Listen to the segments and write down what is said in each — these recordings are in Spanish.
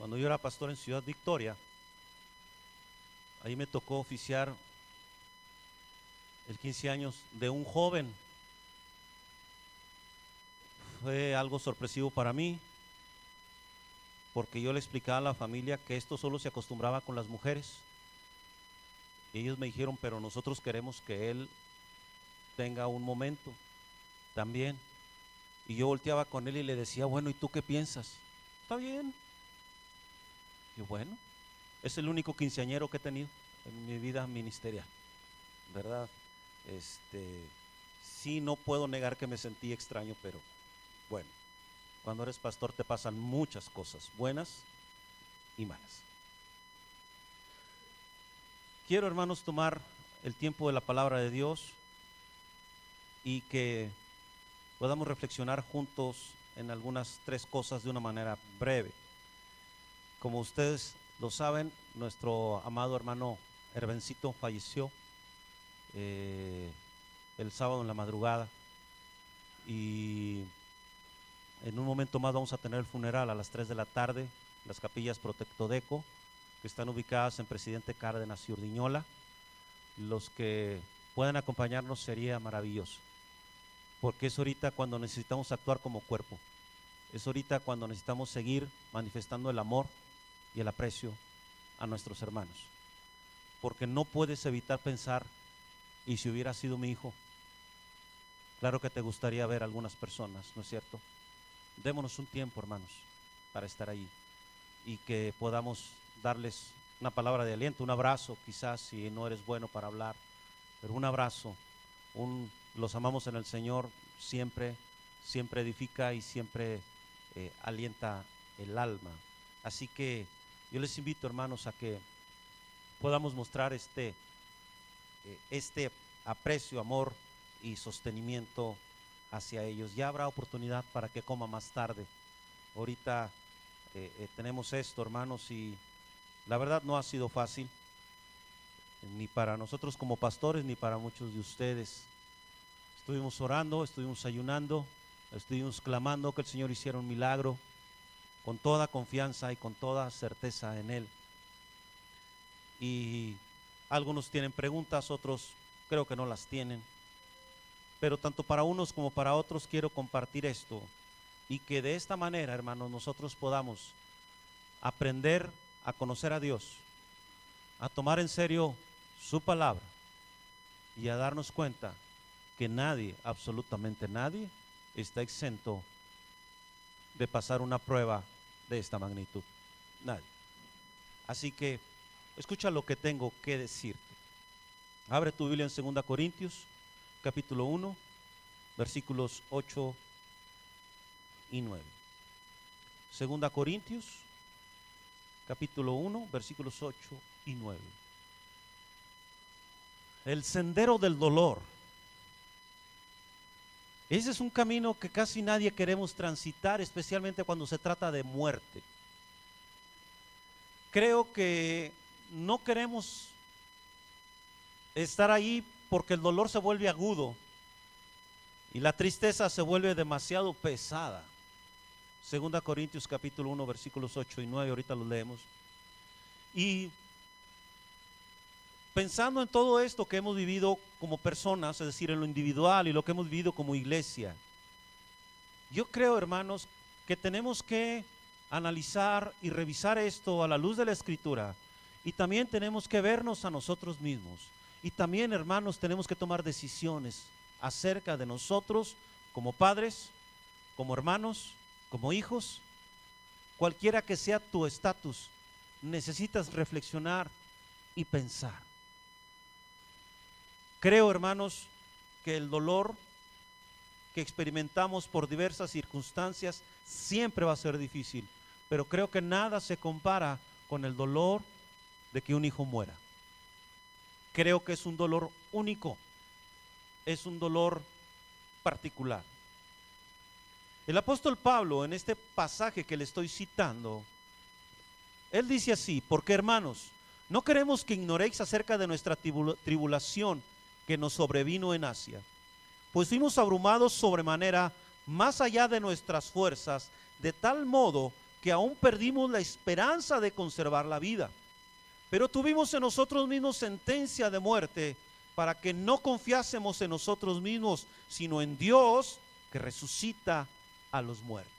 Cuando yo era pastor en Ciudad Victoria, ahí me tocó oficiar el 15 años de un joven. Fue algo sorpresivo para mí, porque yo le explicaba a la familia que esto solo se acostumbraba con las mujeres. Y ellos me dijeron, pero nosotros queremos que él tenga un momento también. Y yo volteaba con él y le decía, bueno, ¿y tú qué piensas? Está bien. Y bueno, es el único quinceañero que he tenido en mi vida ministerial, ¿verdad? Sí, no puedo negar que me sentí extraño, pero bueno, cuando eres pastor te pasan muchas cosas, buenas y malas. Quiero, hermanos, tomar el tiempo de la palabra de Dios y que podamos reflexionar juntos en algunas tres cosas de una manera breve. Como ustedes lo saben, nuestro amado hermano Herbencito falleció el sábado en la madrugada, y en un momento más vamos a tener el funeral a las 3 de la tarde en las capillas Protectodeco, que están ubicadas en Presidente Cárdenas y Urdiñola. Los que puedan acompañarnos sería maravilloso, porque es ahorita cuando necesitamos actuar como cuerpo, es ahorita cuando necesitamos seguir manifestando el amor y el aprecio a nuestros hermanos, porque no puedes evitar pensar, y si hubiera sido mi hijo, claro que te gustaría ver a algunas personas, ¿no es cierto? Démonos un tiempo, hermanos, para estar ahí y que podamos darles una palabra de aliento, un abrazo, quizás si no eres bueno para hablar, pero un abrazo, los amamos en el Señor, siempre edifica y siempre alienta el alma. Así que yo les invito, hermanos, a que podamos mostrar este aprecio, amor y sostenimiento hacia ellos. Ya habrá oportunidad para que coma más tarde. Ahorita tenemos esto, hermanos, y la verdad no ha sido fácil, ni para nosotros como pastores, ni para muchos de ustedes. Estuvimos orando, estuvimos ayunando, estuvimos clamando que el Señor hiciera un milagro, con toda confianza y con toda certeza en Él. Y algunos tienen preguntas, otros creo que no las tienen, pero tanto para unos como para otros quiero compartir esto, y que de esta manera, hermanos, nosotros podamos aprender a conocer a Dios, a tomar en serio su palabra y a darnos cuenta que nadie, absolutamente nadie, está exento de pasar una prueba de esta magnitud. Nadie. Así que escucha lo que tengo que decirte. Abre tu Biblia en 2 Corintios, capítulo 1, versículos 8 y 9. 2 Corintios, capítulo 1, versículos 8 y 9. El sendero del dolor. Ese es un camino que casi nadie queremos transitar, especialmente cuando se trata de muerte. Creo que no queremos estar ahí porque el dolor se vuelve agudo y la tristeza se vuelve demasiado pesada. 2 Corintios capítulo 1 versículos 8 y 9, ahorita lo leemos. Y pensando en todo esto que hemos vivido como personas, es decir, en lo individual y lo que hemos vivido como iglesia, yo creo, hermanos, que tenemos que analizar y revisar esto a la luz de la Escritura, y también tenemos que vernos a nosotros mismos, y también, hermanos, tenemos que tomar decisiones acerca de nosotros como padres, como hermanos, como hijos. Cualquiera que sea tu estatus, necesitas reflexionar y pensar. Creo, hermanos, que el dolor que experimentamos por diversas circunstancias siempre va a ser difícil, pero creo que nada se compara con el dolor de que un hijo muera. Creo que es un dolor único, es un dolor particular. El apóstol Pablo, en este pasaje que le estoy citando, él dice así: porque, hermanos, no queremos que ignoréis acerca de nuestra tribulación que nos sobrevino en Asia, pues fuimos abrumados sobremanera, más allá de nuestras fuerzas, de tal modo que aún perdimos la esperanza de conservar la vida, pero tuvimos en nosotros mismos sentencia de muerte para que no confiásemos en nosotros mismos, sino en Dios que resucita a los muertos.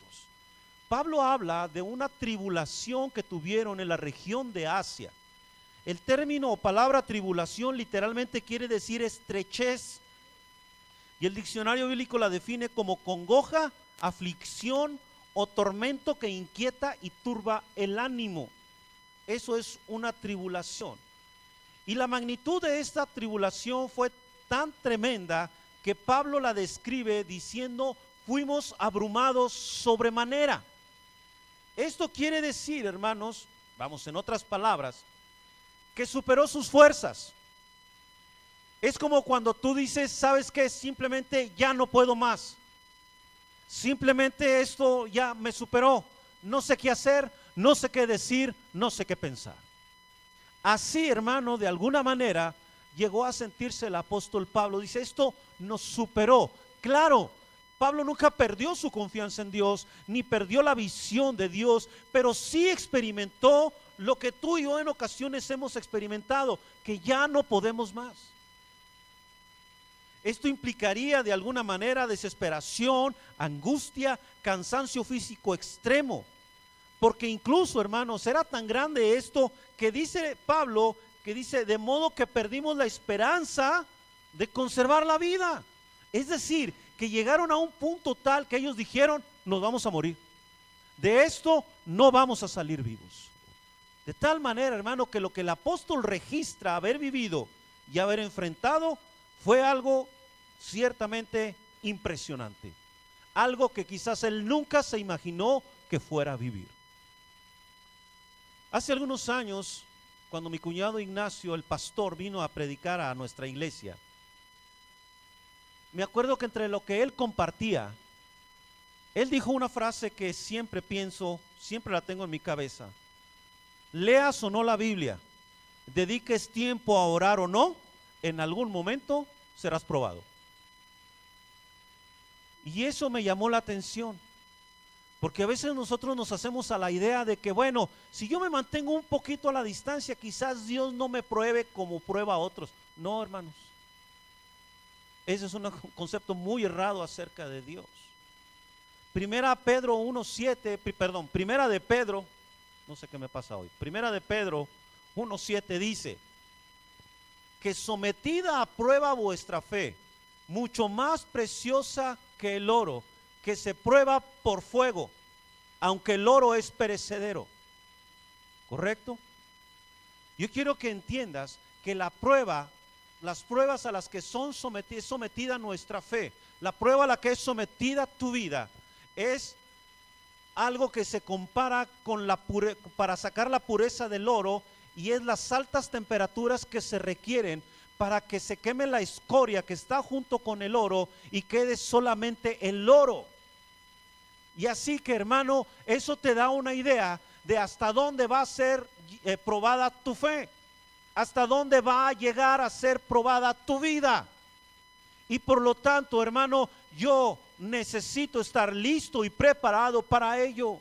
Pablo habla de una tribulación que tuvieron en la región de Asia. El término o palabra tribulación literalmente quiere decir estrechez, y el diccionario bíblico la define como congoja, aflicción o tormento que inquieta y turba el ánimo. Eso es una tribulación. Y la magnitud de esta tribulación fue tan tremenda que Pablo la describe diciendo: fuimos abrumados sobremanera. Esto quiere decir, hermanos, vamos, en otras palabras, que superó sus fuerzas. Es como cuando tú dices: ¿sabes qué? Simplemente ya no puedo más. Simplemente esto ya me superó. No sé qué hacer, no sé qué decir, no sé qué pensar. Así, hermano, de alguna manera llegó a sentirse el apóstol Pablo. Dice: esto nos superó. Claro, Pablo nunca perdió su confianza en Dios, ni perdió la visión de Dios, pero sí experimentó lo que tú y yo en ocasiones hemos experimentado, que ya no podemos más. Esto implicaría de alguna manera desesperación, angustia, cansancio físico extremo. Porque incluso, hermanos, era tan grande esto que dice Pablo, que dice: de modo que perdimos la esperanza de conservar la vida. Es decir, que llegaron a un punto tal que ellos dijeron: nos vamos a morir. De esto no vamos a salir vivos. De tal manera, hermano, que lo que el apóstol registra haber vivido y haber enfrentado fue algo ciertamente impresionante. Algo que quizás él nunca se imaginó que fuera a vivir. Hace algunos años, cuando mi cuñado Ignacio, el pastor, vino a predicar a nuestra iglesia, me acuerdo que entre lo que él compartía, él dijo una frase que siempre pienso, siempre la tengo en mi cabeza: leas o no la Biblia, dediques tiempo a orar o no, en algún momento serás probado. Y eso me llamó la atención, porque a veces nosotros nos hacemos a la idea de que, bueno, si yo me mantengo un poquito a la distancia, quizás Dios no me pruebe como prueba a otros. No, hermanos, ese es un concepto muy errado acerca de Dios. Primera de Pedro 1:7 dice que sometida a prueba vuestra fe, mucho más preciosa que el oro, que se prueba por fuego, aunque el oro es perecedero. ¿Correcto? Yo quiero que entiendas que las pruebas a las que es sometida nuestra fe, la prueba a la que es sometida tu vida, es algo que se compara con para sacar la pureza del oro, y es las altas temperaturas que se requieren para que se queme la escoria que está junto con el oro y quede solamente el oro. Y así que, hermano, eso te da una idea de hasta dónde va a ser probada tu fe, hasta dónde va a llegar a ser probada tu vida. Y por lo tanto, hermano, yo necesito estar listo y preparado para ello.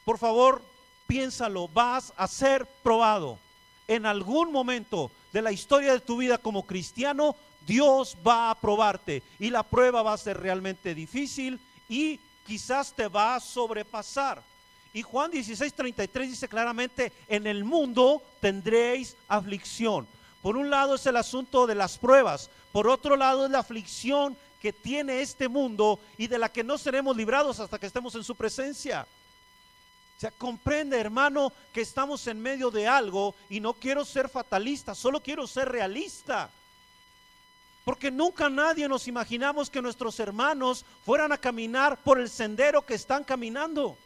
Por favor, piénsalo, vas a ser probado. En algún momento de la historia de tu vida como cristiano, Dios va a probarte, y la prueba va a ser realmente difícil y quizás te va a sobrepasar. Y Juan 16:33 dice claramente: en el mundo tendréis aflicción. Por un lado es el asunto de las pruebas, por otro lado es la aflicción que tiene este mundo y de la que no seremos librados hasta que estemos en su presencia. O sea, comprende, hermano, que estamos en medio de algo, y no quiero ser fatalista, solo quiero ser realista. Porque nunca nadie nos imaginamos que nuestros hermanos fueran a caminar por el sendero que están caminando.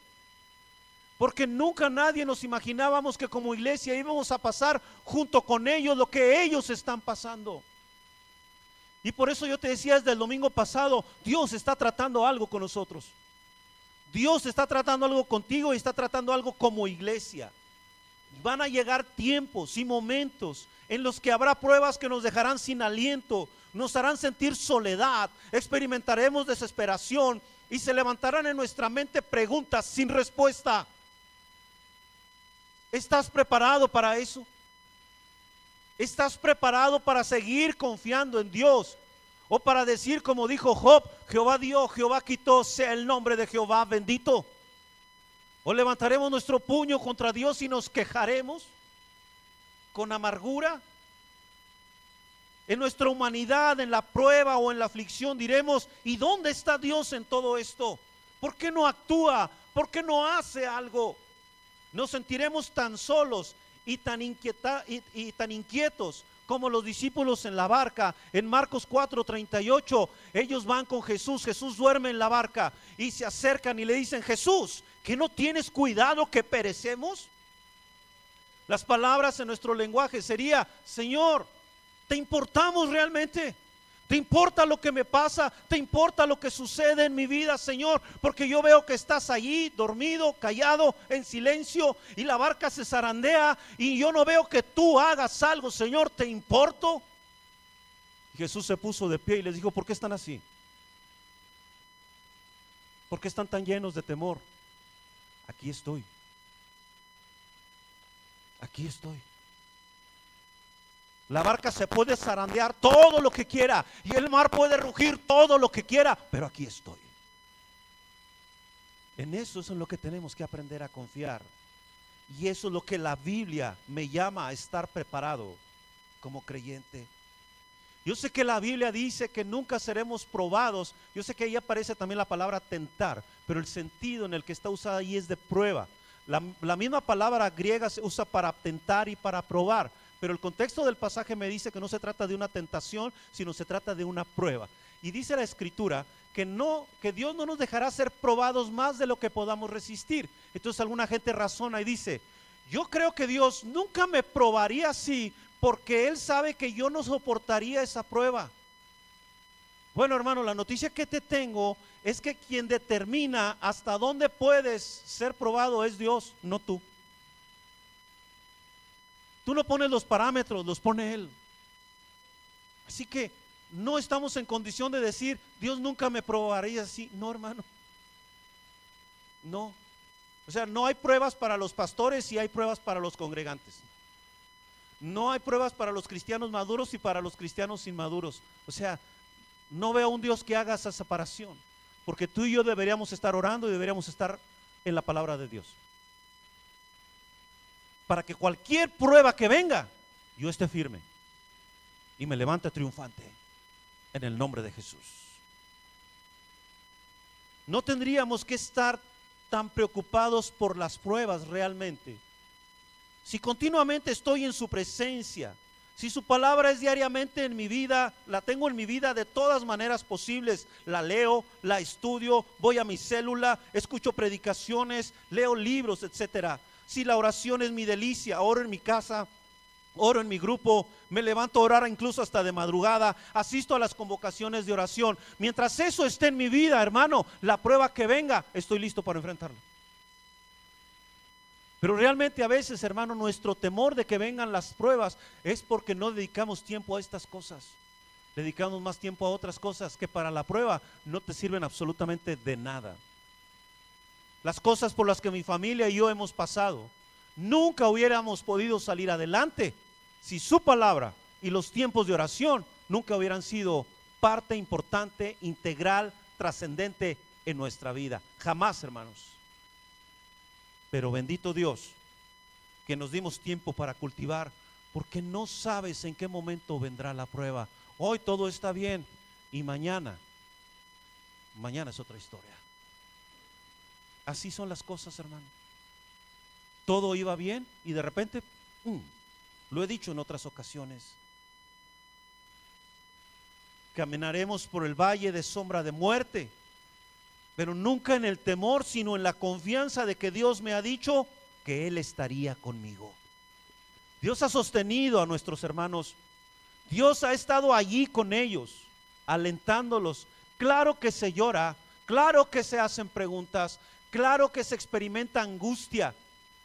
Porque nunca nadie nos imaginábamos que como iglesia íbamos a pasar junto con ellos lo que ellos están pasando. Y por eso yo te decía desde el domingo pasado, Dios está tratando algo con nosotros. Dios está tratando algo contigo y está tratando algo como iglesia. Van a llegar tiempos y momentos en los que habrá pruebas que nos dejarán sin aliento, nos harán sentir soledad, experimentaremos desesperación, y se levantarán en nuestra mente preguntas sin respuesta. ¿Estás preparado para eso? ¿Estás preparado para seguir confiando en Dios? ¿O para decir como dijo Job, Jehová dio, Jehová quitó, sea el nombre de Jehová bendito? ¿O levantaremos nuestro puño contra Dios y nos quejaremos con amargura? En nuestra humanidad, en la prueba o en la aflicción diremos, ¿y dónde está Dios en todo esto? ¿Por qué no actúa? ¿Por qué no hace algo? Nos sentiremos tan solos y tan inquietos como los discípulos en la barca. En Marcos 4:38, ellos van con Jesús, Jesús duerme en la barca y se acercan y le dicen, Jesús, ¿que no tienes cuidado que perecemos? Las palabras en nuestro lenguaje sería, Señor, ¿te importamos realmente? ¿Te importa lo que me pasa? ¿Te importa lo que sucede en mi vida, Señor? Porque yo veo que estás allí dormido, callado, en silencio, y la barca se zarandea y yo no veo que tú hagas algo, Señor. ¿Te importo? Y Jesús se puso de pie y les dijo, ¿por qué están así? ¿Por qué están tan llenos de temor? Aquí estoy. Aquí estoy. La barca se puede zarandear todo lo que quiera y el mar puede rugir todo lo que quiera, pero aquí estoy. En eso es en lo que tenemos que aprender a confiar. Y eso es lo que la Biblia me llama a estar preparado como creyente. Yo sé que la Biblia dice que nunca seremos probados. Yo sé que ahí aparece también la palabra tentar, pero el sentido en el que está usada ahí es de prueba. La misma palabra griega se usa para tentar y para probar. Pero el contexto del pasaje me dice que no se trata de una tentación, sino se trata de una prueba. Y dice la Escritura que Dios no nos dejará ser probados más de lo que podamos resistir. Entonces alguna gente razona y dice, yo creo que Dios nunca me probaría así porque Él sabe que yo no soportaría esa prueba. Bueno, hermano, la noticia que te tengo es que quien determina hasta dónde puedes ser probado es Dios, no tú. Tú no pones los parámetros, los pone Él. Así que no estamos en condición de decir, Dios nunca me probaría así. No, hermano. No. O sea, no hay pruebas para los pastores y hay pruebas para los congregantes. No hay pruebas para los cristianos maduros y para los cristianos inmaduros. O sea, no veo un Dios que haga esa separación. Porque tú y yo deberíamos estar orando y deberíamos estar en la palabra de Dios. Para que cualquier prueba que venga, yo esté firme y me levante triunfante en el nombre de Jesús. No tendríamos que estar tan preocupados por las pruebas realmente. Si continuamente estoy en su presencia, si su palabra es diariamente en mi vida, la tengo en mi vida de todas maneras posibles, la leo, la estudio, voy a mi célula, escucho predicaciones, leo libros, etcétera. Si la oración es mi delicia, oro en mi casa, oro en mi grupo, me levanto a orar incluso hasta de madrugada, asisto a las convocaciones de oración. Mientras eso esté en mi vida, hermano, la prueba que venga, estoy listo para enfrentarla. Pero realmente a veces, hermano, nuestro temor de que vengan las pruebas es porque no dedicamos tiempo a estas cosas. Dedicamos más tiempo a otras cosas que para la prueba no te sirven absolutamente de nada. Las cosas por las que mi familia y yo hemos pasado, nunca hubiéramos podido salir adelante si su palabra y los tiempos de oración nunca hubieran sido parte importante, integral, trascendente en nuestra vida. Jamás, hermanos. Pero bendito Dios que nos dimos tiempo para cultivar, porque no sabes en qué momento vendrá la prueba. Hoy todo está bien y mañana es otra historia. Así son las cosas, hermano. Todo iba bien y de repente, lo he dicho en otras ocasiones, caminaremos por el valle de sombra de muerte, pero nunca en el temor, sino en la confianza de que Dios me ha dicho que Él estaría conmigo. Dios ha sostenido a nuestros hermanos. Dios ha estado allí con ellos, alentándolos. Claro que se llora, claro que se hacen preguntas, claro que se experimenta angustia,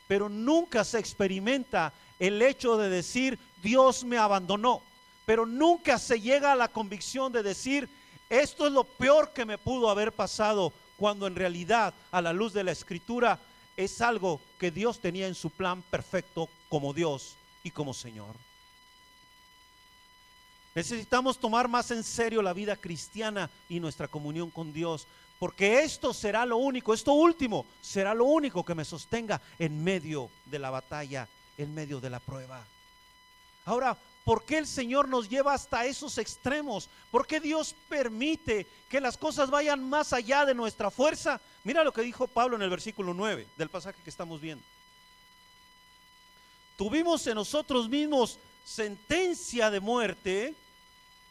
pero nunca se experimenta el hecho de decir Dios me abandonó, pero nunca se llega a la convicción de decir esto es lo peor que me pudo haber pasado. cuando en realidad, a la luz de la Escritura, es algo que Dios tenía en su plan perfecto como Dios y como Señor. Necesitamos tomar más en serio la vida cristiana y nuestra comunión con Dios, porque esto será lo único, esto último será lo único que me sostenga en medio de la batalla, en medio de la prueba. Ahora, ¿por qué el Señor nos lleva hasta esos extremos? ¿Por qué Dios permite que las cosas vayan más allá de nuestra fuerza? Mira lo que dijo Pablo en el versículo 9 del pasaje que estamos viendo. Tuvimos en nosotros mismos sentencia de muerte,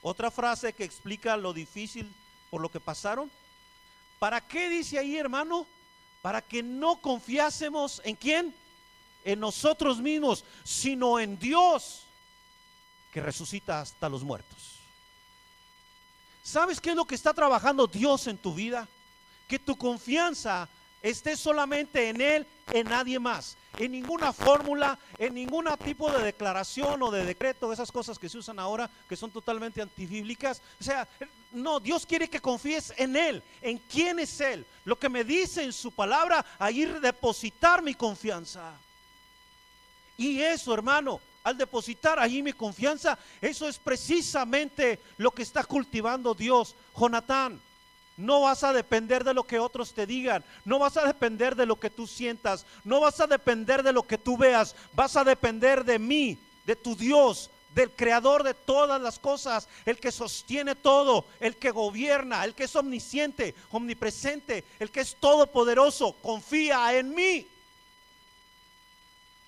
otra frase que explica lo difícil por lo que pasaron. ¿Para qué dice ahí, hermano? Para que no confiásemos ¿en quién? En nosotros mismos, sino en Dios, que resucita hasta los muertos. ¿Sabes qué es lo que está trabajando Dios en tu vida? Que tu confianza esté solamente en Él, en nadie más, en ninguna fórmula, en ningún tipo de declaración o de decreto, esas cosas que se usan ahora que son totalmente antibíblicas. O sea, no, Dios quiere que confíes en Él, en quién es Él, lo que me dice en su palabra, ahí depositar mi confianza. Y eso, hermano, al depositar allí mi confianza, eso es precisamente lo que está cultivando Dios. Jonatán, no vas a depender de lo que otros te digan, no vas a depender de lo que tú sientas, no vas a depender de lo que tú veas, vas a depender de mí, de tu Dios, del creador de todas las cosas, el que sostiene todo, el que gobierna, el que es omnisciente, omnipresente, el que es todopoderoso. Confía en mí.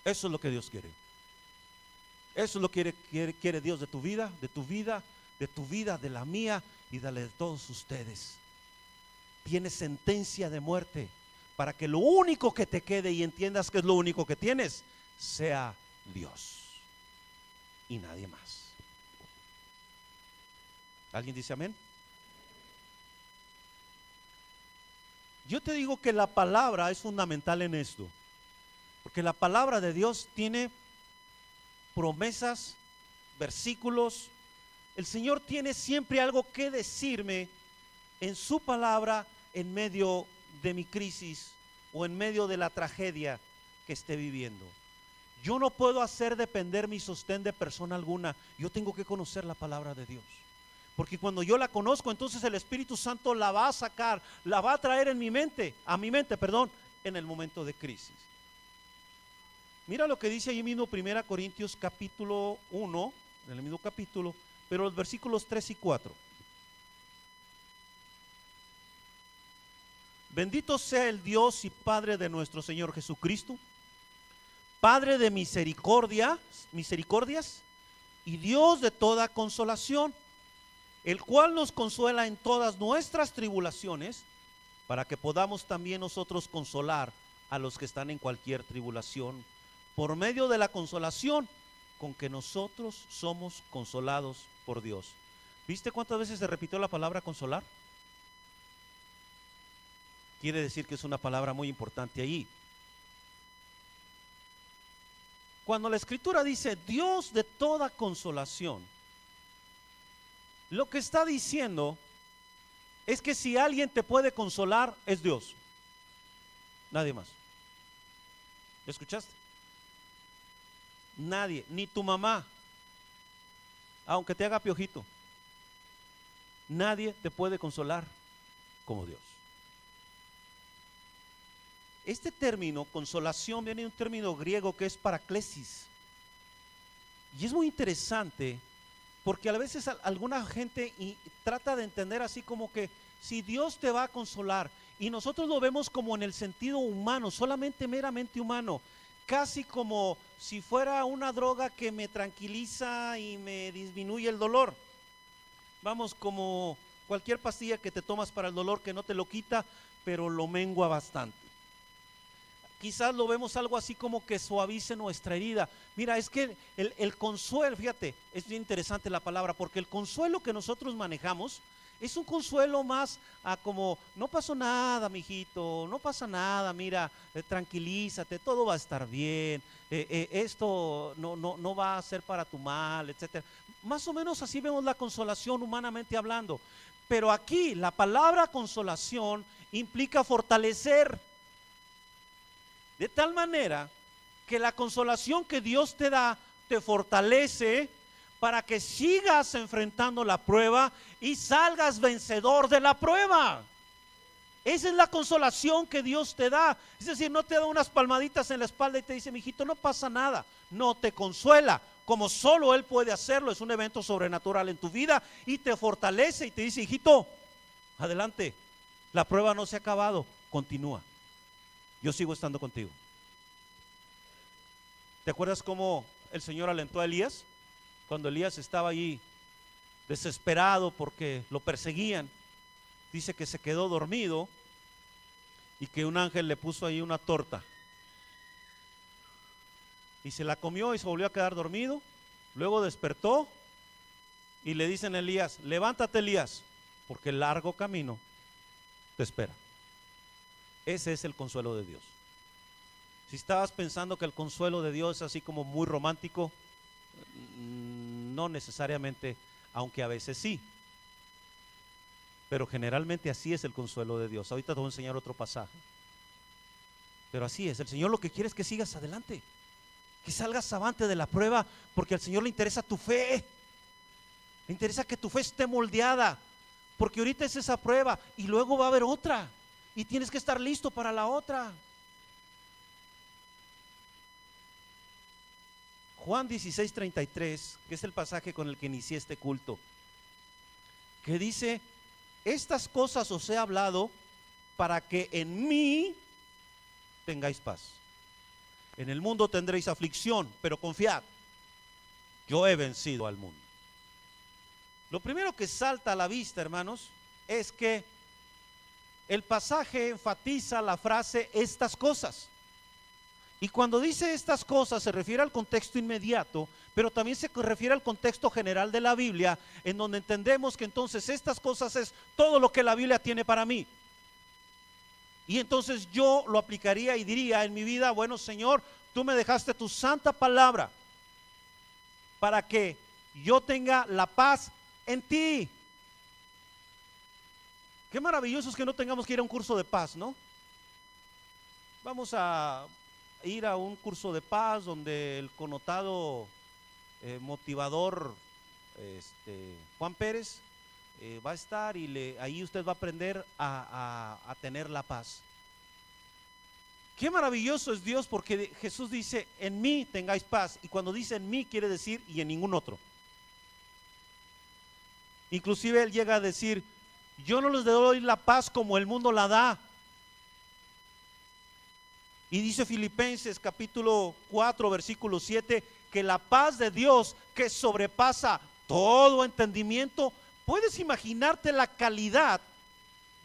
Eso es lo que Dios quiere. Eso es lo que quiere Dios de tu vida, de tu vida, de tu vida, de la mía y de la de todos ustedes. Tienes sentencia de muerte para que lo único que te quede, y entiendas que es lo único que tienes, sea Dios y nadie más. ¿Alguien dice amén? Yo te digo que la palabra es fundamental en esto, porque la palabra de Dios tiene promesas, versículos. El Señor tiene siempre algo que decirme en su palabra en medio de mi crisis o en medio de la tragedia que esté viviendo. Yo no puedo hacer depender mi sostén de persona alguna. Yo tengo que conocer la palabra de Dios, porque cuando yo la conozco, entonces el Espíritu Santo la va a sacar, la va a traer en mi mente, en el momento de crisis. Mira lo que dice ahí mismo 1 Corintios capítulo 1, en el mismo capítulo, pero los versículos 3 y 4. Bendito sea el Dios y Padre de nuestro Señor Jesucristo, Padre de misericordias y Dios de toda consolación, el cual nos consuela en todas nuestras tribulaciones, para que podamos también nosotros consolar a los que están en cualquier tribulación, por medio de la consolación con que nosotros somos consolados por Dios. ¿Viste cuántas veces se repitió la palabra consolar? Quiere decir que es una palabra muy importante ahí. Cuando la Escritura dice Dios de toda consolación, lo que está diciendo es que si alguien te puede consolar, es Dios, nadie más. ¿Escuchaste? Nadie, ni tu mamá, aunque te haga piojito, nadie te puede consolar como Dios. Este término, consolación, viene de un término griego que es paraklesis. Y es muy interesante porque a veces alguna gente trata de entender así como que si Dios te va a consolar, y nosotros lo vemos como en el sentido humano, solamente meramente humano, casi como si fuera una droga que me tranquiliza y me disminuye el dolor. Vamos, como cualquier pastilla que te tomas para el dolor, que no te lo quita, pero lo mengua bastante. Quizás lo vemos algo así como que suavice nuestra herida. Mira, es que el consuelo, fíjate, es bien interesante la palabra, porque el consuelo que nosotros manejamos es un consuelo más como, no pasó nada, mijito, no pasa nada, mira, tranquilízate, todo va a estar bien, esto no va a ser para tu mal, etcétera. Más o menos así vemos la consolación humanamente hablando. Pero aquí la palabra consolación implica fortalecer. De tal manera que la consolación que Dios te da te fortalece para que sigas enfrentando la prueba y salgas vencedor de la prueba. Esa es la consolación que Dios te da. Es decir, no te da unas palmaditas en la espalda y te dice, mijito, no pasa nada. No, te consuela, como solo Él puede hacerlo. Es un evento sobrenatural en tu vida y te fortalece y te dice, hijito, adelante, la prueba no se ha acabado, continúa. Yo sigo estando contigo. ¿Te acuerdas cómo el Señor alentó a Elías? Cuando Elías estaba allí desesperado porque lo perseguían, dice que se quedó dormido y que un ángel le puso ahí una torta y se la comió y se volvió a quedar dormido. Luego despertó y le dicen a Elías, levántate, Elías, porque el largo camino te espera. Ese es el consuelo de Dios. Si estabas pensando que el consuelo de Dios es así como muy romántico, no necesariamente, aunque a veces sí. Pero generalmente así es el consuelo de Dios. Ahorita te voy a enseñar otro pasaje. Pero así es, el Señor lo que quiere es que sigas adelante, que salgas avante de la prueba, porque al Señor le interesa tu fe. Le interesa que tu fe esté moldeada, porque ahorita es esa prueba y luego va a haber otra y tienes que estar listo para la otra. Juan 16:33, que es el pasaje con el que inicié este culto, que dice, estas cosas os he hablado para que en mí tengáis paz. En el mundo tendréis aflicción, pero confiad, yo he vencido al mundo. Lo primero que salta a la vista, hermanos, es que el pasaje enfatiza la frase estas cosas. Y cuando dice estas cosas se refiere al contexto inmediato, pero también se refiere al contexto general de la Biblia, en donde entendemos que entonces estas cosas es todo lo que la Biblia tiene para mí. Y entonces yo lo aplicaría y diría en mi vida, bueno, Señor, tú me dejaste tu santa palabra para que yo tenga la paz en ti. Qué maravilloso es que no tengamos que ir a un curso de paz, ¿no? Vamos a ir a un curso de paz donde el connotado motivador Juan Pérez va a estar y ahí usted va a aprender a tener la paz. Qué maravilloso es Dios, porque Jesús dice en mí tengáis paz, y cuando dice en mí quiere decir y en ningún otro. Inclusive Él llega a decir, yo no les doy la paz como el mundo la da. Y dice Filipenses capítulo 4 versículo 7 que la paz de Dios que sobrepasa todo entendimiento. ¿Puedes imaginarte la calidad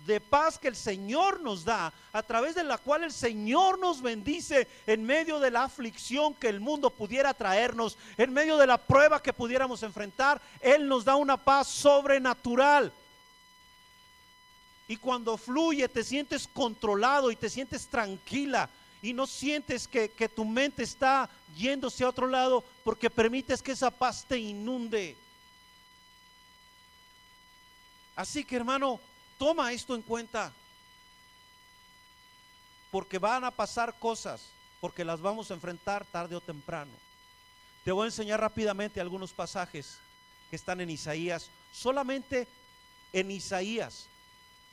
de paz que el Señor nos da, a través de la cual el Señor nos bendice en medio de la aflicción que el mundo pudiera traernos, en medio de la prueba que pudiéramos enfrentar? Él nos da una paz sobrenatural. Y cuando fluye te sientes controlado y te sientes tranquila y no sientes que tu mente está yéndose a otro lado, porque permites que esa paz te inunde. Así que, hermano, toma esto en cuenta, porque van a pasar cosas, porque las vamos a enfrentar tarde o temprano. Te voy a enseñar rápidamente algunos pasajes que están en Isaías, solamente en Isaías,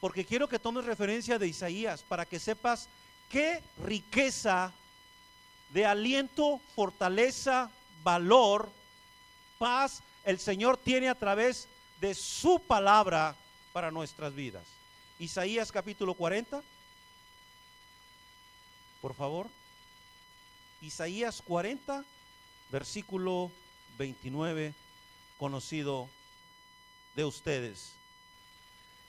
porque quiero que tomes referencia de Isaías para que sepas qué riqueza de aliento, fortaleza, valor, paz el Señor tiene a través de su palabra para nuestras vidas. Isaías capítulo 40, por favor. Isaías 40, versículo 29, conocido de ustedes.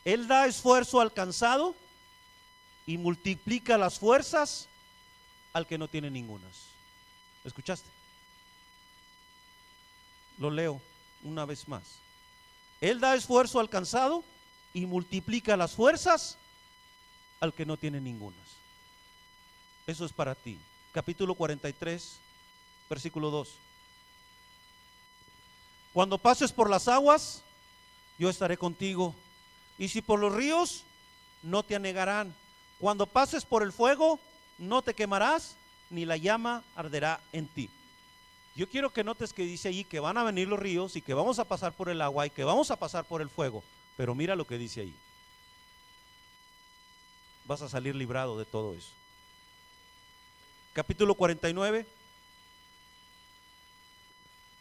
Él da esfuerzo al cansado y multiplica las fuerzas al que no tiene ningunas. ¿Escuchaste? Lo leo una vez más. Él da esfuerzo al cansado y multiplica las fuerzas al que no tiene ningunas. Eso es para ti. Capítulo 43, versículo 2. Cuando pases por las aguas, yo estaré contigo. Y si por los ríos, no te anegarán. Cuando pases por el fuego, no te quemarás, ni la llama arderá en ti. Yo quiero que notes que dice allí que van a venir los ríos y que vamos a pasar por el agua y que vamos a pasar por el fuego. Pero mira lo que dice ahí. Vas a salir librado de todo eso. Capítulo 49,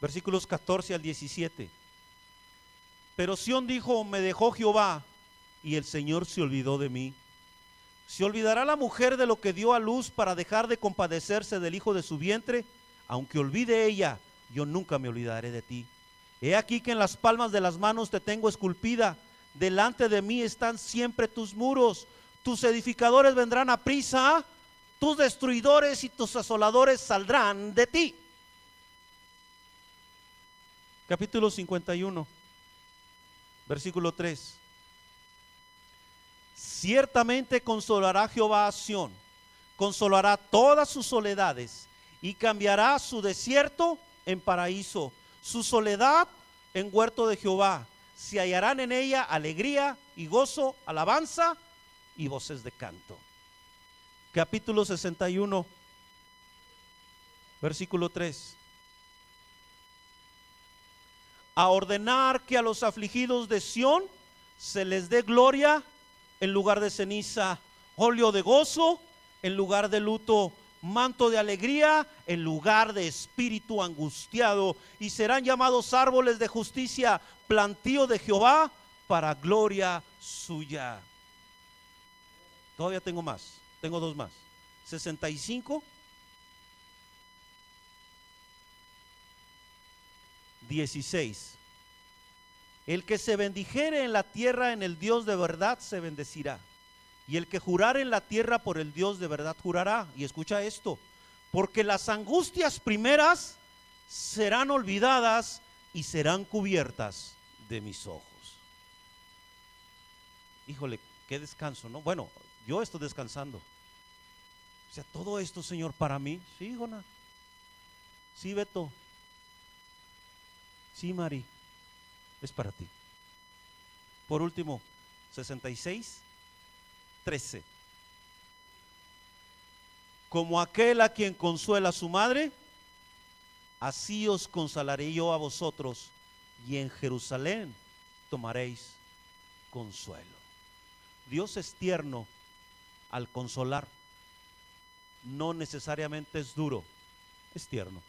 versículos 14 al 17. Pero Sión dijo: me dejó Jehová, y el Señor se olvidó de mí. ¿Se olvidará la mujer de lo que dio a luz para dejar de compadecerse del hijo de su vientre? Aunque olvide ella, yo nunca me olvidaré de ti. He aquí que en las palmas de las manos te tengo esculpida, delante de mí están siempre tus muros. Tus edificadores vendrán a prisa, tus destruidores y tus asoladores saldrán de ti. Capítulo 51, versículo 3. Ciertamente consolará Jehová a Sión, consolará todas sus soledades y cambiará su desierto en paraíso, su soledad en huerto de Jehová. Se hallarán en ella alegría y gozo, alabanza y voces de canto. Capítulo 61, versículo 3. A ordenar que a los afligidos de Sión se les dé gloria en lugar de ceniza, óleo de gozo en lugar de luto, manto de alegría en lugar de espíritu angustiado, y serán llamados árboles de justicia, plantío de Jehová para gloria suya. Todavía tengo más, tengo dos más. 65, 16. El que se bendijere en la tierra en el Dios de verdad se bendecirá, y el que jurare en la tierra por el Dios de verdad jurará. Y escucha esto: porque las angustias primeras serán olvidadas y serán cubiertas de mis ojos. Híjole, qué descanso, ¿no? Bueno, yo estoy descansando. O sea, todo esto, Señor, para mí. Sí, Jona. Sí, Beto. Sí, Mari. Es para ti. Por último, 66, 13. Como aquel a quien consuela a su madre, así os consolaré yo a vosotros, y en Jerusalén tomaréis consuelo. Dios es tierno al consolar. No necesariamente es duro, es tierno.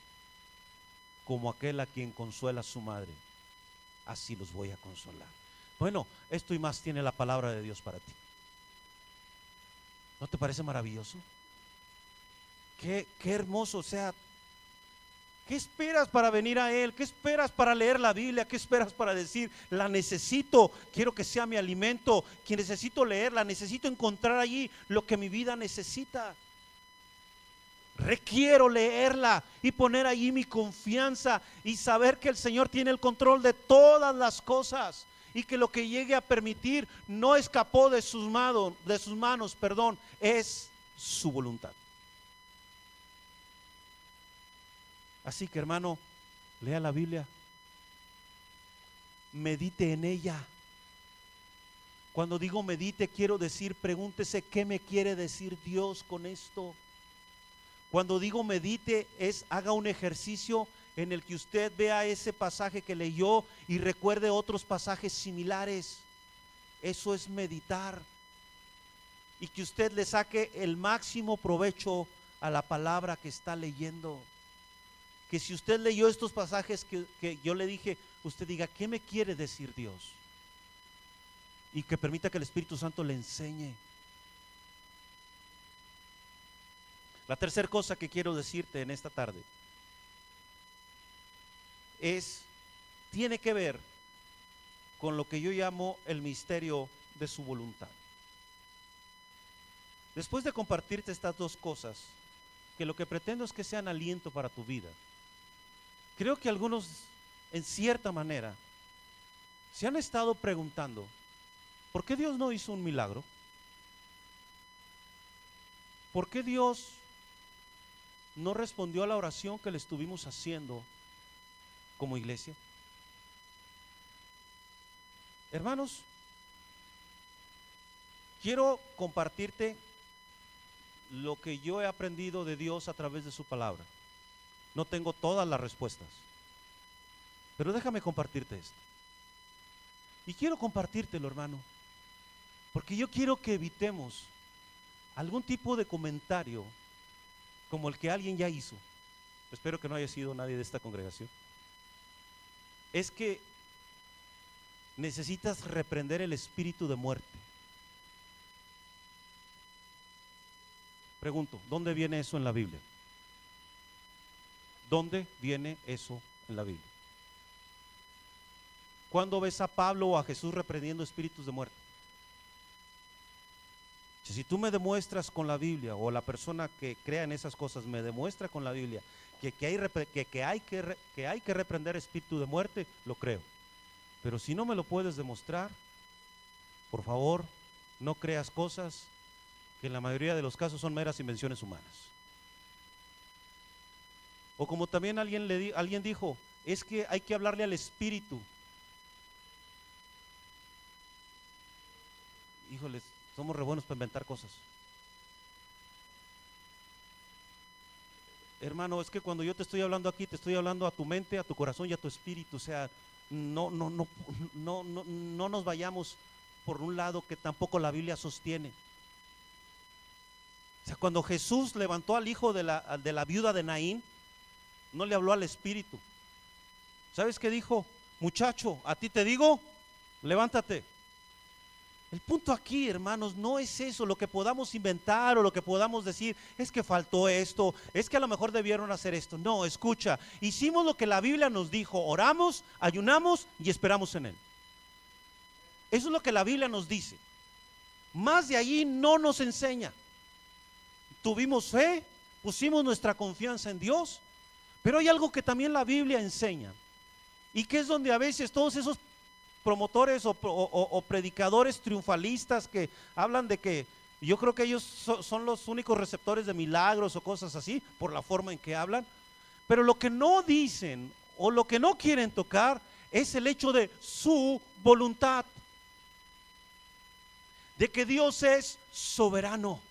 Como aquel a quien consuela a su madre, así los voy a consolar. Bueno, esto y más tiene la palabra de Dios para ti. ¿No te parece maravilloso? Qué hermoso. O sea, ¿qué esperas para venir a Él? ¿Qué esperas para leer la Biblia? ¿Qué esperas para decir, la necesito, quiero que sea mi alimento, que necesito leerla, necesito encontrar allí lo que mi vida necesita? Requiero leerla y poner allí mi confianza y saber que el Señor tiene el control de todas las cosas, y que lo que llegue a permitir no escapó de sus manos, es su voluntad. Así que, hermano, lea la Biblia, medite en ella. Cuando digo medite, quiero decir, pregúntese qué me quiere decir Dios con esto. Cuando digo medite, haga un ejercicio en el que usted vea ese pasaje que leyó y recuerde otros pasajes similares. Eso es meditar. Y que usted le saque el máximo provecho a la palabra que está leyendo. Que si usted leyó estos pasajes que yo le dije, usted diga, ¿qué me quiere decir Dios? Y que permita que el Espíritu Santo le enseñe. La tercera cosa que quiero decirte en esta tarde tiene que ver con lo que yo llamo el misterio de su voluntad. Después de compartirte estas dos cosas, que lo que pretendo es que sean aliento para tu vida, creo que algunos, en cierta manera, se han estado preguntando, ¿por qué Dios no hizo un milagro? ¿Por qué Dios no respondió a la oración que le estuvimos haciendo como iglesia? Hermanos, Quiero compartirte lo que yo he aprendido de Dios a través de su palabra. No tengo todas las respuestas, pero déjame compartirte esto. Y quiero compartírtelo, hermano, porque yo quiero que evitemos algún tipo de comentario como el que alguien ya hizo. Espero que no haya sido nadie de esta congregación. Es que necesitas reprender el espíritu de muerte. Pregunto, ¿dónde viene eso en la Biblia? ¿Dónde viene eso en la Biblia? ¿Cuándo ves a Pablo o a Jesús reprendiendo espíritus de muerte? Si tú me demuestras con la Biblia, o la persona que crea en esas cosas me demuestra con la Biblia que hay que reprender espíritu de muerte, lo creo. Pero si no me lo puedes demostrar, por favor, no creas cosas que en la mayoría de los casos son meras invenciones humanas. O como también alguien dijo, es que hay que hablarle al espíritu. Híjoles, somos re buenos para inventar cosas. Hermano, es que cuando yo te estoy hablando aquí, te estoy hablando a tu mente, a tu corazón y a tu espíritu. O sea, no nos vayamos por un lado que tampoco la Biblia sostiene. O sea, cuando Jesús levantó al hijo de la viuda de Naín, no le habló al espíritu. ¿Sabes qué dijo? Muchacho, a ti te digo, levántate. El punto aquí, hermanos, no es eso, lo que podamos inventar o lo que podamos decir, es que faltó esto, es que a lo mejor debieron hacer esto. No, escucha, hicimos lo que la Biblia nos dijo, oramos, ayunamos y esperamos en Él. Eso es lo que la Biblia nos dice. Más de allí no nos enseña. Tuvimos fe, pusimos nuestra confianza en Dios, pero hay algo que también la Biblia enseña, y que es donde a veces todos esos promotores o predicadores triunfalistas que hablan de que yo creo que ellos son los únicos receptores de milagros o cosas así, por la forma en que hablan, pero lo que no dicen o lo que no quieren tocar es el hecho de su voluntad, de que Dios es soberano,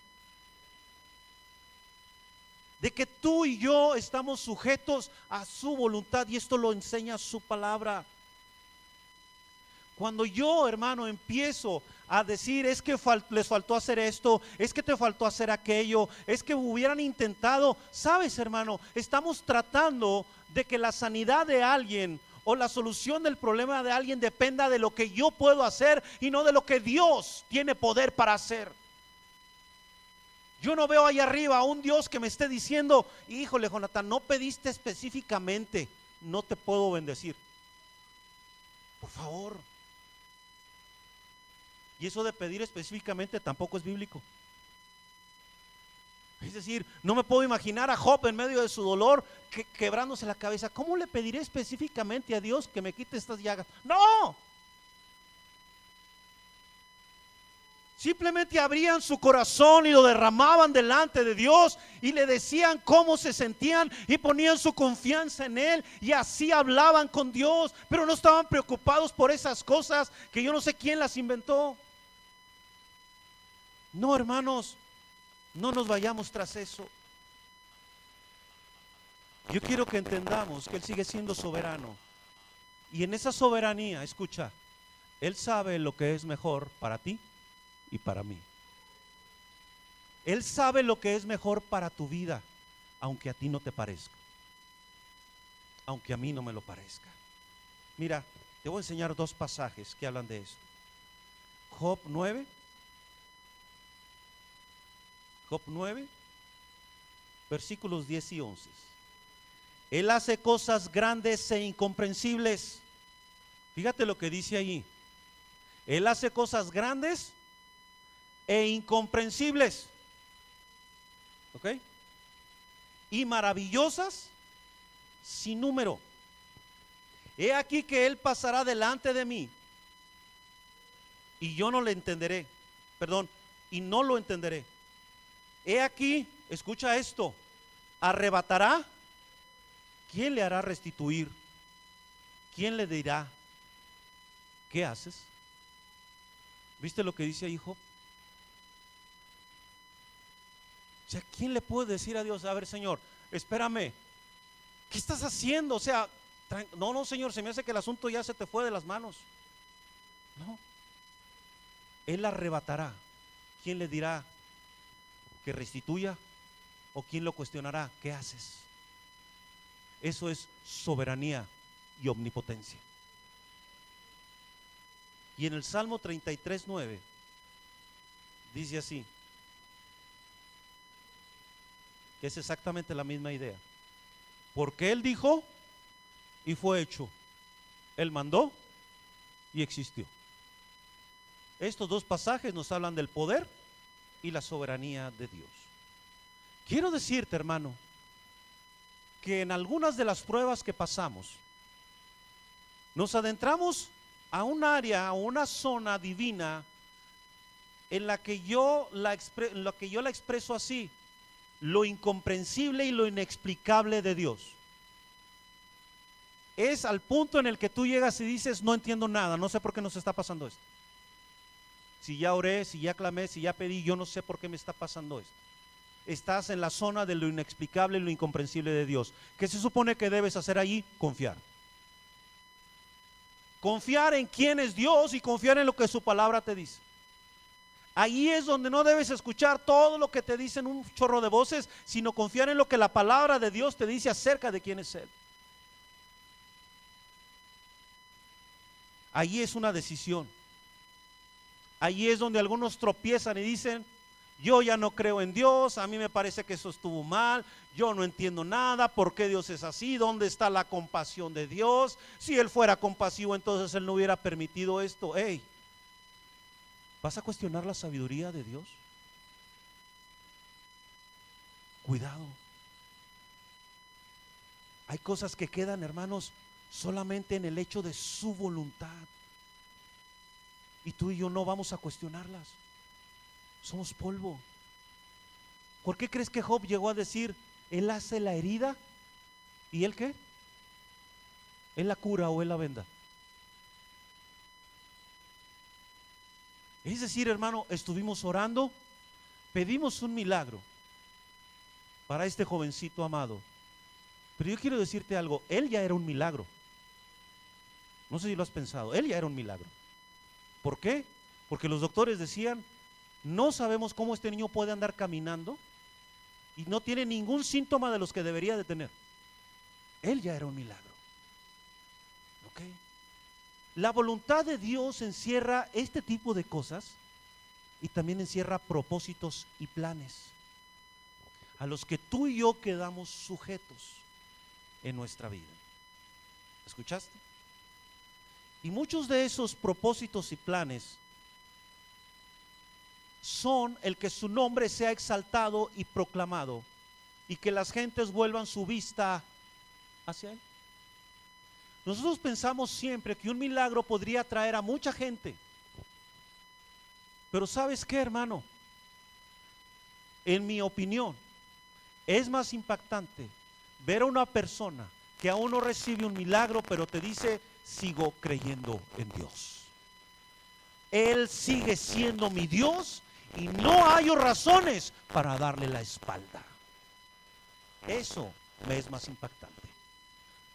de que tú y yo estamos sujetos a su voluntad, y esto lo enseña su palabra. Cuando yo, hermano, empiezo a decir, es que les faltó hacer esto, es que te faltó hacer aquello, es que hubieran intentado, sabes, hermano, estamos tratando de que la sanidad de alguien o la solución del problema de alguien dependa de lo que yo puedo hacer y no de lo que Dios tiene poder para hacer. Yo no veo ahí arriba a un Dios que me esté diciendo, híjole, Jonathan, no pediste específicamente, no te puedo bendecir. Por favor. Y eso de pedir específicamente tampoco es bíblico. Es decir, no me puedo imaginar a Job en medio de su dolor quebrándose la cabeza. ¿Cómo le pediré específicamente a Dios que me quite estas llagas? ¡No! Simplemente abrían su corazón y lo derramaban delante de Dios y le decían cómo se sentían y ponían su confianza en Él, y así hablaban con Dios, pero no estaban preocupados por esas cosas que yo no sé quién las inventó. No, hermanos, no nos vayamos tras eso. Yo quiero que entendamos que Él sigue siendo soberano, y en esa soberanía, escucha, Él sabe lo que es mejor para ti y para mí. Él sabe lo que es mejor para tu vida, aunque a ti no te parezca, aunque a mí no me lo parezca. Mira, te voy a enseñar dos pasajes que hablan de esto. Job 9, versículos 10 y 11. Él hace cosas grandes e incomprensibles. Fíjate lo que dice ahí. Él hace cosas grandes e incomprensibles, ¿ok? Y maravillosas sin número. He aquí que Él pasará delante de mí y yo no le entenderé, y no lo entenderé. He aquí, escucha esto, arrebatará. ¿Quién le hará restituir? ¿Quién le dirá, qué haces? ¿Viste lo que dice ahí Job? O sea, ¿quién le puede decir a Dios, a ver, Señor, espérame, ¿qué estás haciendo? O sea, no, Señor, se me hace que el asunto ya se te fue de las manos. No, Él arrebatará. ¿Quién le dirá que restituya? ¿O quién lo cuestionará? ¿Qué haces? Eso es soberanía y omnipotencia. Y en el Salmo 33:9 dice así, que es exactamente la misma idea. Porque Él dijo y fue hecho. Él mandó y existió. Estos dos pasajes nos hablan del poder y la soberanía de Dios. Quiero decirte, hermano, que en algunas de las pruebas que pasamos, nos adentramos a un área, a una zona divina en la que yo la expreso así: lo incomprensible y lo inexplicable de Dios. Es al punto en el que tú llegas y dices, no entiendo nada, no sé por qué nos está pasando esto. Si ya oré, si ya clamé, si ya pedí, yo no sé por qué me está pasando esto. Estás en la zona de lo inexplicable y lo incomprensible de Dios. ¿Qué se supone que debes hacer allí? Confiar. Confiar en quién es Dios y confiar en lo que su palabra te dice. Ahí es donde no debes escuchar todo lo que te dicen un chorro de voces, sino confiar en lo que la palabra de Dios te dice acerca de quién es Él. Ahí es una decisión. Ahí es donde algunos tropiezan y dicen, yo ya no creo en Dios, a mí me parece que eso estuvo mal, yo no entiendo nada, ¿por qué Dios es así? ¿Dónde está la compasión de Dios? Si Él fuera compasivo, entonces Él no hubiera permitido esto. Hey, ¿vas a cuestionar la sabiduría de Dios? Cuidado. Hay cosas que quedan, hermanos, solamente en el hecho de su voluntad. Y tú y yo no vamos a cuestionarlas. Somos polvo. ¿Por qué crees que Job llegó a decir, Él hace la herida? ¿Y Él qué? ¿Él la cura o Él la venda? Es decir, hermano, estuvimos orando, pedimos un milagro para este jovencito amado. Pero yo quiero decirte algo, Él ya era un milagro. No sé si lo has pensado, Él ya era un milagro. ¿Por qué? Porque los doctores decían, no sabemos cómo este niño puede andar caminando y no tiene ningún síntoma de los que debería de tener. Él ya era un milagro. ¿Ok? La voluntad de Dios encierra este tipo de cosas y también encierra propósitos y planes a los que tú y yo quedamos sujetos en nuestra vida. ¿Escuchaste? Y muchos de esos propósitos y planes son el que su nombre sea exaltado y proclamado y que las gentes vuelvan su vista hacia Él. Nosotros pensamos siempre que un milagro podría atraer a mucha gente, pero ¿sabes qué, hermano? En mi opinión, es más impactante ver a una persona que aún no recibe un milagro, pero te dice, sigo creyendo en Dios. Él sigue siendo mi Dios y no hallo razones para darle la espalda. Eso me es más impactante,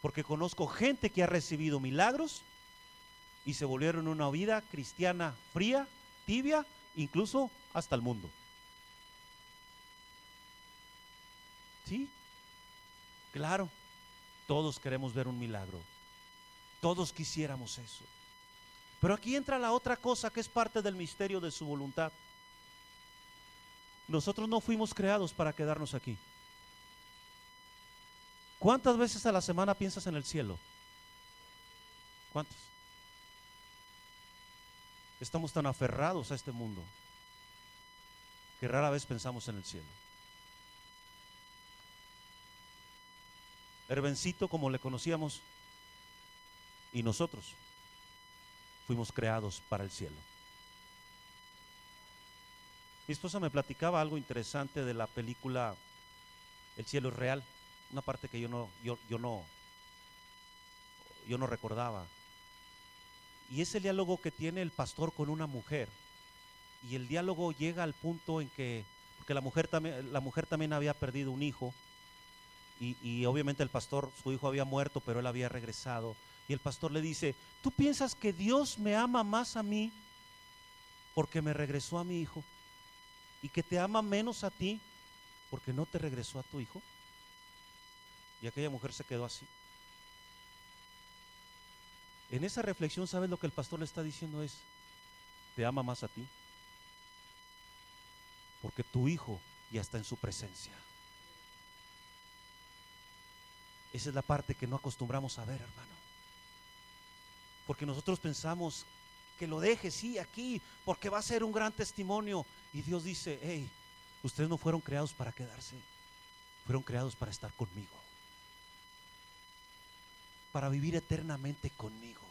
porque conozco gente que ha recibido milagros y se volvieron una vida cristiana fría, tibia, incluso hasta el mundo. ¿Sí? Claro, todos queremos ver un milagro. Todos quisiéramos eso. Pero aquí entra la otra cosa que es parte del misterio de su voluntad. Nosotros no fuimos creados para quedarnos aquí. ¿Cuántas veces a la semana piensas en el cielo? ¿Cuántas? Estamos tan aferrados a este mundo que rara vez pensamos en el cielo. Herbencito, como le conocíamos, y nosotros fuimos creados para el cielo. Mi esposa me platicaba algo interesante de la película El cielo es real, una parte que yo no recordaba. Y es el diálogo que tiene el pastor con una mujer. Y el diálogo llega al punto en que porque la mujer también había perdido un hijo y obviamente el pastor, su hijo había muerto, pero él había regresado. Y el pastor le dice, ¿tú piensas que Dios me ama más a mí porque me regresó a mi hijo y que te ama menos a ti porque no te regresó a tu hijo? Y aquella mujer se quedó así. En esa reflexión, ¿sabes lo que el pastor le está diciendo? Es, te ama más a ti porque tu hijo ya está en su presencia. Esa es la parte que no acostumbramos a ver, hermano. Porque nosotros pensamos que lo deje, sí, aquí, porque va a ser un gran testimonio. Y Dios dice, hey, ustedes no fueron creados para quedarse, fueron creados para estar conmigo, para vivir eternamente conmigo.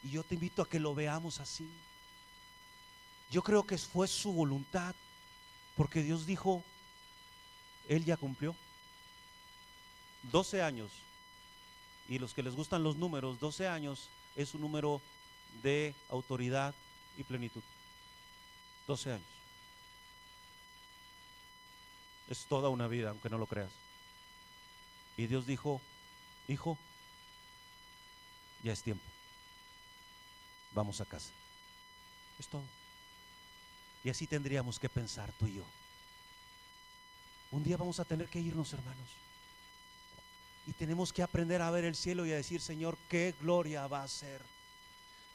Y yo te invito a que lo veamos así. Yo creo que fue su voluntad, porque Dios dijo, Él ya cumplió 12 años. Y los que les gustan los números, 12 años es un número de autoridad y plenitud. 12 años. Es toda una vida, aunque no lo creas. Y Dios dijo, hijo, ya es tiempo. Vamos a casa. Es todo. Y así tendríamos que pensar tú y yo. Un día vamos a tener que irnos, hermanos. Y tenemos que aprender a ver el cielo y a decir, Señor, qué gloria va a ser.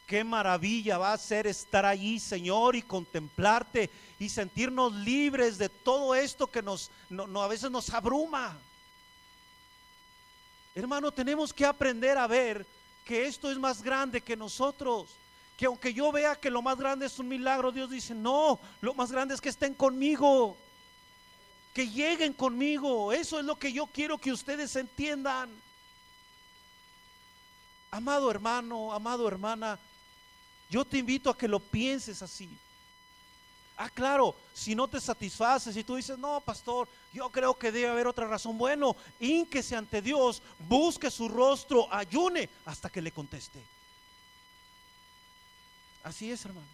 Qué maravilla va a ser estar allí, Señor, y contemplarte y sentirnos libres de todo esto que a veces nos abruma. Hermano, tenemos que aprender a ver que esto es más grande que nosotros. Que aunque yo vea que lo más grande es un milagro, Dios dice, no, lo más grande es que estén conmigo, que lleguen conmigo. Eso es lo que yo quiero que ustedes entiendan. Amado hermano, amado hermana, yo te invito a que lo pienses así. Claro, si no te satisfaces, si tú dices, no, pastor, yo creo que debe haber otra razón. Bueno, hínquese ante Dios, busque su rostro, ayune hasta que le conteste. Así es, hermano.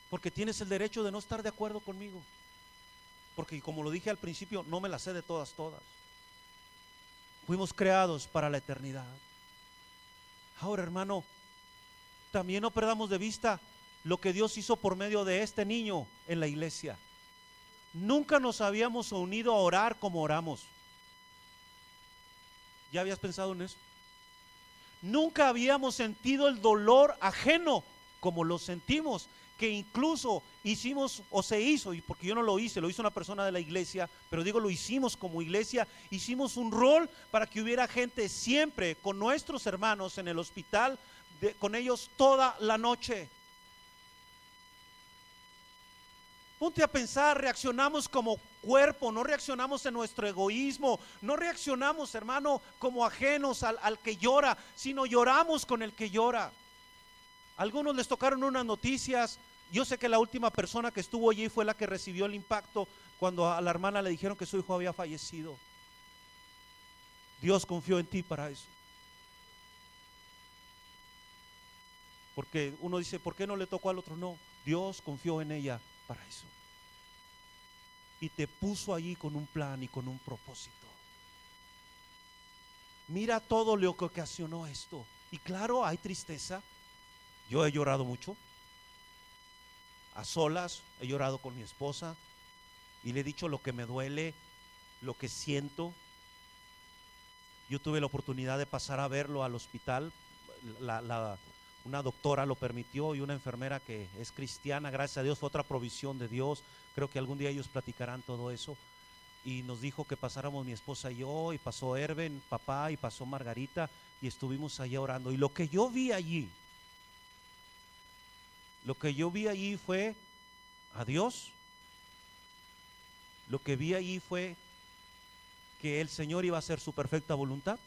Porque tienes el derecho de no estar de acuerdo conmigo. Porque como lo dije al principio, no me la sé de todas. Fuimos creados para la eternidad. Ahora, hermano, también no perdamos de vista lo que Dios hizo por medio de este niño en la iglesia. Nunca nos habíamos unido a orar como oramos. ¿Ya habías pensado en eso? Nunca habíamos sentido el dolor ajeno como lo sentimos, que incluso hicimos o se hizo, y porque yo no lo hice, lo hizo una persona de la iglesia, pero digo, lo hicimos como iglesia, hicimos un rol para que hubiera gente siempre con nuestros hermanos en el hospital, con ellos toda la noche. Ponte a pensar, reaccionamos como cuerpo, no reaccionamos en nuestro egoísmo, no reaccionamos, hermano, como ajenos al que llora, sino lloramos con el que llora. Algunos les tocaron unas noticias. Yo sé que la última persona que estuvo allí fue la que recibió el impacto cuando a la hermana le dijeron que su hijo había fallecido. Dios confió en ti para eso. Porque uno dice, ¿por qué no le tocó al otro? No, Dios confió en ella para eso. Y te puso allí con un plan y con un propósito. Mira todo lo que ocasionó esto. Y claro, hay tristeza. Yo he llorado mucho. A solas, he llorado con mi esposa. Y le he dicho lo que me duele, lo que siento. Yo tuve la oportunidad de pasar a verlo al hospital. Una doctora lo permitió y una enfermera que es cristiana, gracias a Dios, fue otra provisión de Dios. Creo que algún día ellos platicarán todo eso. Y nos dijo que pasáramos mi esposa y yo, y pasó Erben, papá, y pasó Margarita, y estuvimos allá orando. Y lo que yo vi allí fue a Dios. Lo que vi allí fue que el Señor iba a hacer su perfecta voluntad.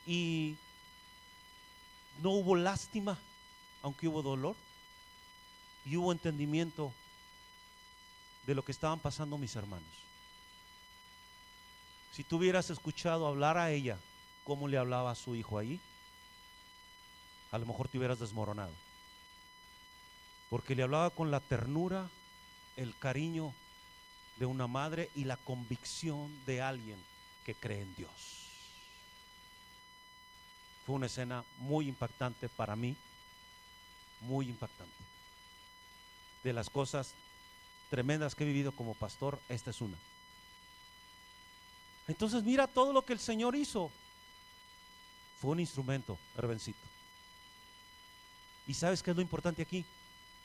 Y no hubo lástima, aunque hubo dolor, y hubo entendimiento de lo que estaban pasando mis hermanos. Si tú hubieras escuchado hablar a ella como le hablaba a su hijo ahí, a lo mejor te hubieras desmoronado. porque le hablaba con la ternura, el cariño de una madre y la convicción de alguien que cree en Dios. Fue una escena muy impactante para mí, muy impactante. De las cosas tremendas que he vivido como pastor, esta es una. Entonces mira todo lo que el Señor hizo. Fue un instrumento, Herbencito. ¿Y sabes qué es lo importante aquí?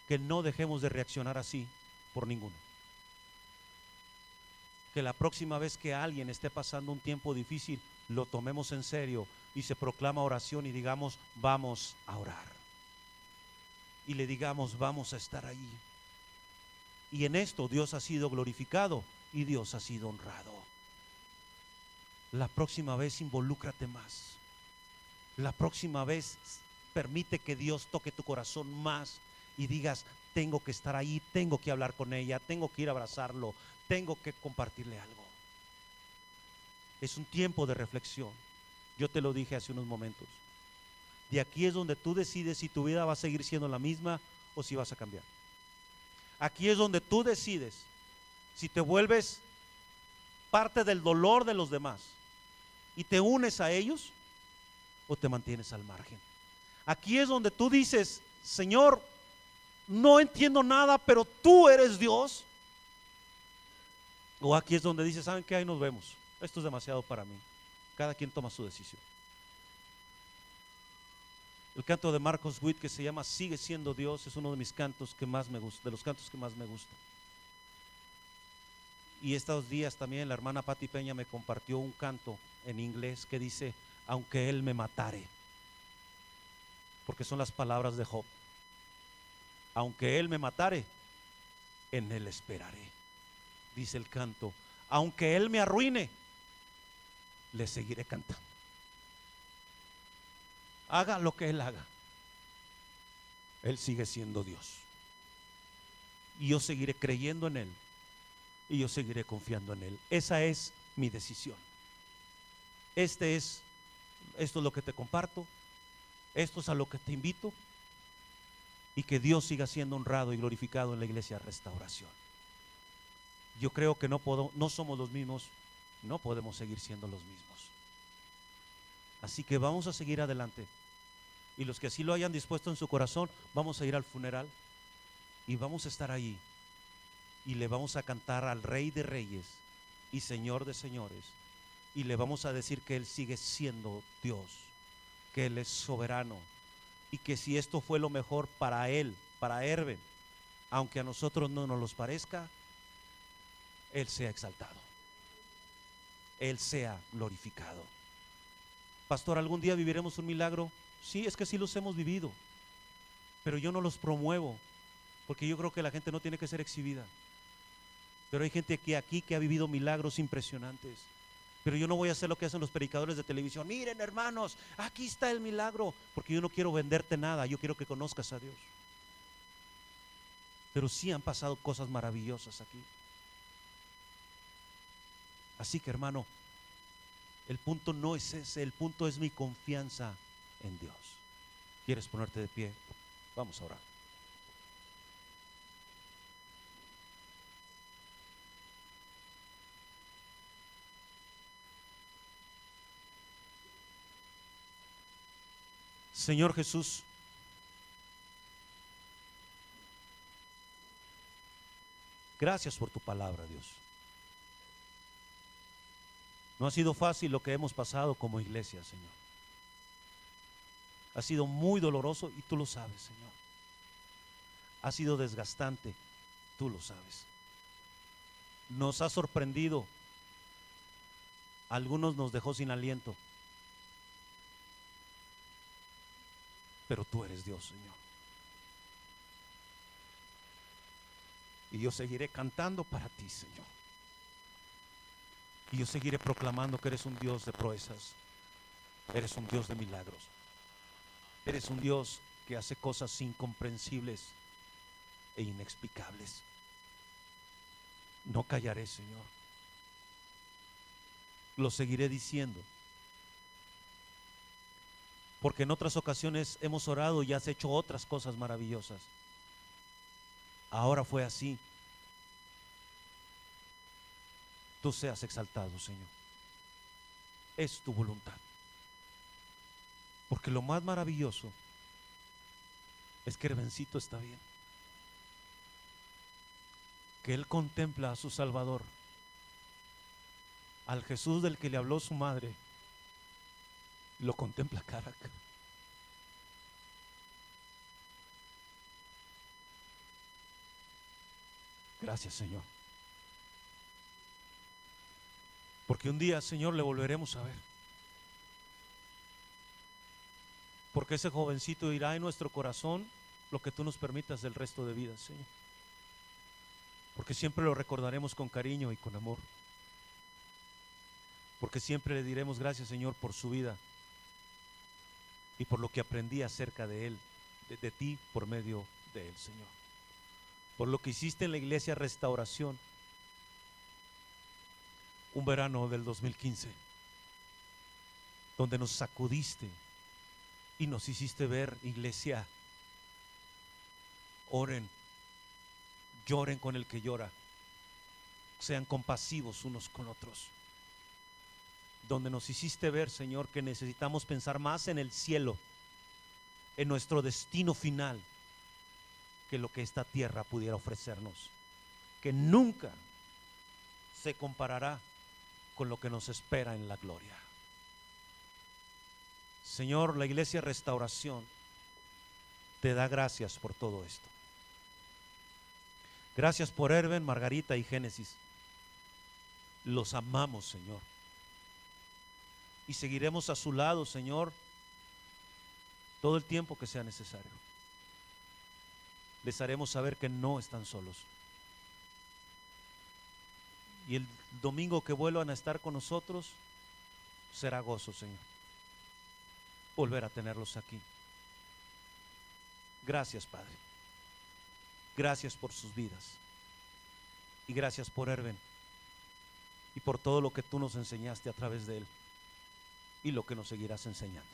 Que no dejemos de reaccionar así por ninguno. Que la próxima vez que alguien esté pasando un tiempo difícil, lo tomemos en serio y se proclama oración y digamos, vamos a orar. Y le digamos, vamos a estar ahí. Y en esto Dios ha sido glorificado y Dios ha sido honrado. La próxima vez involúcrate más. La próxima vez permite que Dios toque tu corazón más y digas, tengo que estar ahí, tengo que hablar con ella, tengo que ir a abrazarlo, tengo que compartirle algo. Es un tiempo de reflexión. Yo te lo dije hace unos momentos. De aquí es donde tú decides si tu vida va a seguir siendo la misma o si vas a cambiar. Aquí es donde tú decides si te vuelves parte del dolor de los demás y te unes a ellos o te mantienes al margen. Aquí es donde tú dices, Señor, no entiendo nada, pero tú eres Dios. O aquí es donde dices, ¿saben qué? Ahí nos vemos. Esto es demasiado para mí. Cada quien toma su decisión. El canto de Marcos Witt, que se llama Sigue siendo Dios, es uno de mis cantos que más me gusta, de los cantos que más me gustan. Y estos días también la hermana Pati Peña me compartió un canto en inglés que dice, aunque Él me matare, porque son las palabras de Job. Aunque Él me matare, en Él esperaré, dice el canto. Aunque Él me arruine, le seguiré cantando. Haga lo que Él haga, Él sigue siendo Dios. Y yo seguiré creyendo en Él. Y yo seguiré confiando en Él. Esa es mi decisión. Esto es lo que te comparto. Esto es a lo que te invito. Y que Dios siga siendo honrado y glorificado en la iglesia Restauración. Yo creo que no somos los mismos. No podemos seguir siendo los mismos. Así que vamos a seguir adelante. Y los que así lo hayan dispuesto en su corazón, vamos a ir al funeral y vamos a estar ahí y le vamos a cantar al Rey de Reyes y Señor de Señores, y le vamos a decir que Él sigue siendo Dios, que Él es soberano, y que si esto fue lo mejor para Él, para Herben, aunque a nosotros no nos los parezca, Él sea exaltado, Él sea glorificado. Pastor, ¿algún día viviremos un milagro? Sí, es que sí los hemos vivido, pero yo no los promuevo, porque yo creo que la gente no tiene que ser exhibida. Pero hay gente aquí que ha vivido milagros impresionantes. Pero yo no voy a hacer lo que hacen los predicadores de televisión. Miren, hermanos, aquí está el milagro, porque yo no quiero venderte nada, yo quiero que conozcas a Dios. Pero sí han pasado cosas maravillosas aquí. Así que, hermano, el punto no es ese, el punto es mi confianza en Dios. ¿Quieres ponerte de pie? Vamos a orar. Señor Jesús, gracias por tu palabra, Dios. No ha sido fácil lo que hemos pasado como iglesia, Señor. Ha sido muy doloroso y tú lo sabes, Señor. Ha sido desgastante, tú lo sabes. Nos ha sorprendido. Algunos nos dejó sin aliento. Pero tú eres Dios, Señor. Y yo seguiré cantando para ti, Señor. Y yo seguiré proclamando que eres un Dios de proezas. Eres un Dios de milagros. Eres un Dios que hace cosas incomprensibles e inexplicables. No callaré, Señor. Lo seguiré diciendo. Porque en otras ocasiones hemos orado y has hecho otras cosas maravillosas. ahora fue así. Tú seas exaltado, Señor. Es tu voluntad. Porque lo más maravilloso es que Herbencito está bien. Que él contempla a su Salvador, al Jesús del que le habló su madre, lo contempla cara a cara. Gracias, Señor. Porque un día, Señor, le volveremos a ver. Porque ese jovencito irá en nuestro corazón lo que tú nos permitas del resto de vida, Señor. Porque siempre lo recordaremos con cariño y con amor. Porque siempre le diremos gracias, Señor, por su vida y por lo que aprendí acerca de él, de ti por medio de él, Señor. Por lo que hiciste en la iglesia Restauración un verano del 2015, donde nos sacudiste y nos hiciste ver, iglesia, oren, lloren con el que llora, sean compasivos unos con otros. Donde nos hiciste ver, Señor, que necesitamos pensar más en el cielo, en nuestro destino final, que lo que esta tierra pudiera ofrecernos, que nunca se comparará con lo que nos espera en la gloria. Señor, la iglesia Restauración te da gracias por todo esto. Gracias por Herben, Margarita y Génesis. Los amamos, Señor. Y seguiremos a su lado, Señor, todo el tiempo que sea necesario. Les haremos saber que no están solos. Y el domingo que vuelvan a estar con nosotros, será gozo, Señor, volver a tenerlos aquí. Gracias, Padre. Gracias por sus vidas. Y gracias por Herben y por todo lo que tú nos enseñaste a través de él y lo que nos seguirás enseñando.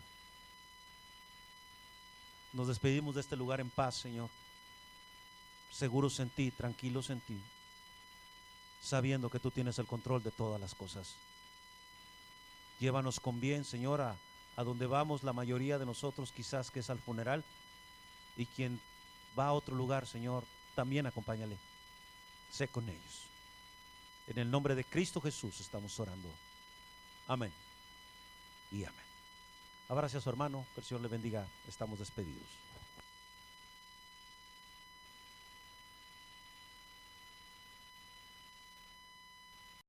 Nos despedimos de este lugar en paz, Señor, seguros en ti, tranquilos en ti, sabiendo que tú tienes el control de todas las cosas. Llévanos con bien, Señor, a donde vamos la mayoría de nosotros, quizás que es al funeral, y quien va a otro lugar, Señor, también acompáñale, sé con ellos. En el nombre de Cristo Jesús estamos orando. Amén y amén. Abrace a su hermano, que el Señor le bendiga. Estamos despedidos.